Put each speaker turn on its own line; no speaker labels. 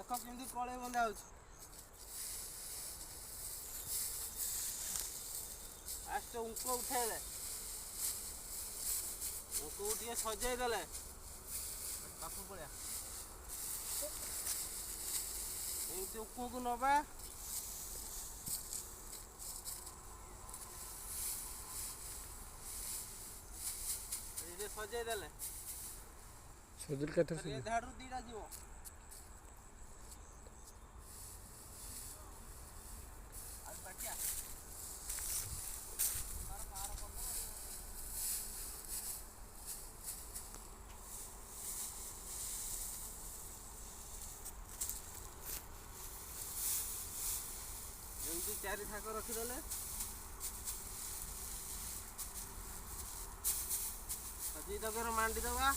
देख केमती कले बंधा हो फास्ट उंक उठेले उंक उठे सजेदेले पाख पड़ा एमती उंक को नवा सजेदेले
सजल केते
धाड़ू दीटा जीव एमती चारि थाक रखीदे सजी तक मांडी दबा